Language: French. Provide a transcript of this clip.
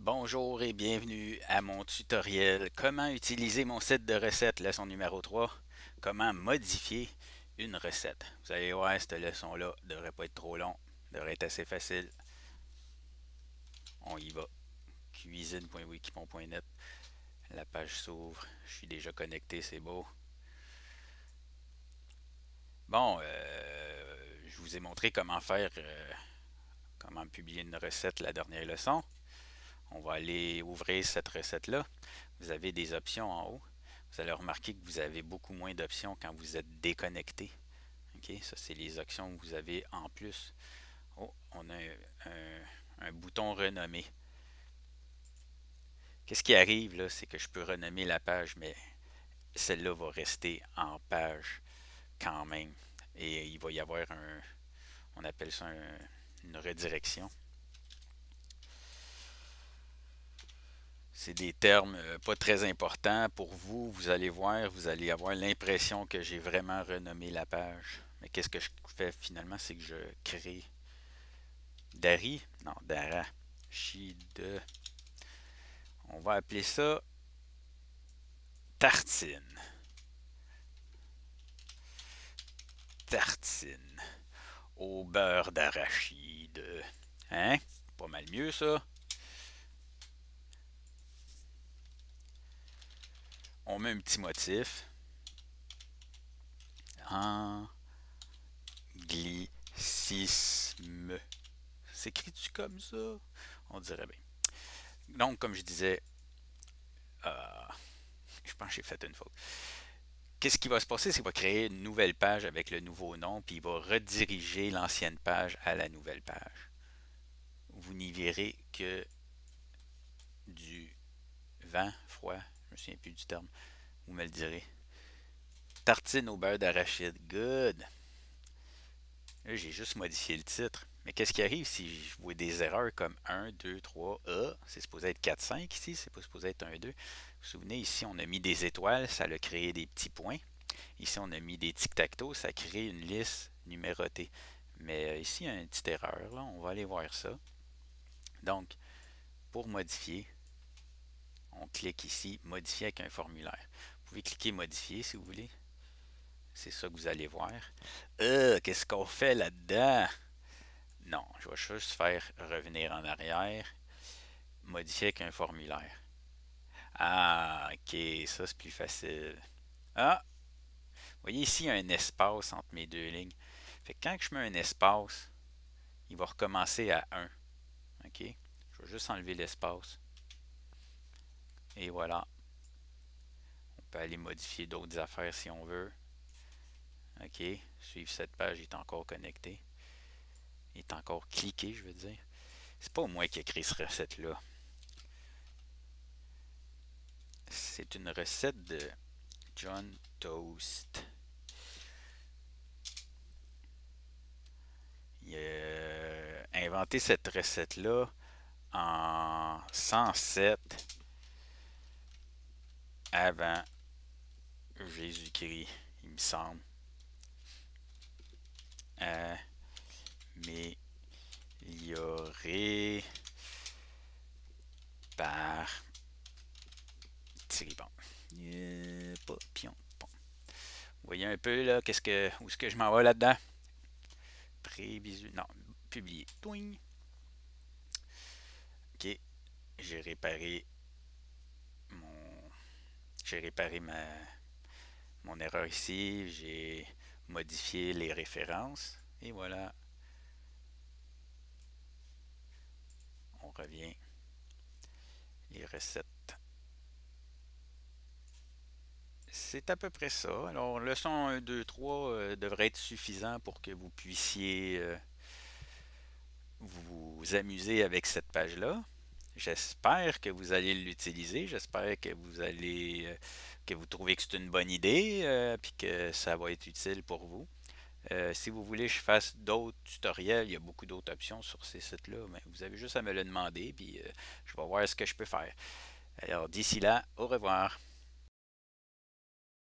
Bonjour et bienvenue à mon tutoriel Comment utiliser mon site de recettes, leçon numéro 3. Comment modifier une recette. Vous allez voir, cette leçon-là ne devrait pas être trop long, devrait être assez facile. On y va. Cuisine.wikipon.net. La page s'ouvre. Je suis déjà connecté, c'est beau. Bon, je vous ai montré comment publier une recette la dernière leçon. On va aller ouvrir cette recette-là. Vous avez des options en haut. Vous allez remarquer que vous avez beaucoup moins d'options quand vous êtes déconnecté. OK? Ça, c'est les options que vous avez en plus. Oh, on a un bouton renommer. Qu'est-ce qui arrive là, c'est que je peux renommer la page, mais celle-là va rester en page quand même. Et il va y avoir on appelle ça une redirection. C'est des termes pas très importants pour vous. Vous allez voir, vous allez avoir l'impression que j'ai vraiment renommé la page. Mais qu'est-ce que je fais finalement, c'est que je crée Dari, non, Dara, de. On va appeler ça tartine. Tartine au beurre d'arachide. Hein? Pas mal mieux ça. On met un petit motif. Anglicisme. S'écrit-tu comme ça? On dirait bien. Donc, comme je disais, euh, je pense que j'ai fait une faute. Qu'est-ce qui va se passer? C'est qu'il va créer une nouvelle page avec le nouveau nom, puis il va rediriger l'ancienne page à la nouvelle page. Vous n'y verrez que du vent, froid, je me souviens plus du terme, vous me le direz. Tartine au beurre d'arachide, good! Là, j'ai juste modifié le titre. Mais qu'est-ce qui arrive si je vois des erreurs comme 1, 2, 3, c'est supposé être 4, 5 ici, c'est pas supposé être 1, 2. Vous vous souvenez, ici, on a mis des étoiles, ça a créé des petits points. Ici, on a mis des tic-tac-toe, ça crée une liste numérotée. Mais ici, il y a une petite erreur, là. On va aller voir ça. Donc, pour modifier, on clique ici, modifier avec un formulaire. Vous pouvez cliquer modifier si vous voulez. C'est ça que vous allez voir. Qu'est-ce qu'on fait là-dedans? Non, je vais juste faire revenir en arrière, modifier avec un formulaire. Ah, ok, ça c'est plus facile. Ah, vous voyez ici, il y a un espace entre mes deux lignes. Fait que quand je mets un espace, il va recommencer à 1. OK? Je vais juste enlever l'espace. Et voilà. On peut aller modifier d'autres affaires si on veut. OK? Suivre cette page, il est encore connecté. Il est encore cliqué, je veux dire. C'est pas moi qui ai créé cette recette-là. C'est une recette de John Toast. Il a inventé cette recette-là en 107 avant Jésus-Christ, il me semble. Amélioré par Thierry Bon. Pion. Bon. Vous voyez un peu là, où est-ce que je m'en vais là-dedans? Prévisuel. Non, publier. Twing. Ok. J'ai réparé mon. J'ai réparé mon erreur ici. J'ai modifié les références. Et voilà. On revient. Les recettes. C'est à peu près ça. Alors, leçon 1, 2, 3 devrait être suffisant pour que vous puissiez vous amuser avec cette page-là. J'espère que vous allez l'utiliser. J'espère que vous trouvez que c'est une bonne idée puis que ça va être utile pour vous. Si vous voulez que je fasse d'autres tutoriels, il y a beaucoup d'autres options sur ces sites-là, mais vous avez juste à me le demander puis je vais voir ce que je peux faire. Alors d'ici là, au revoir.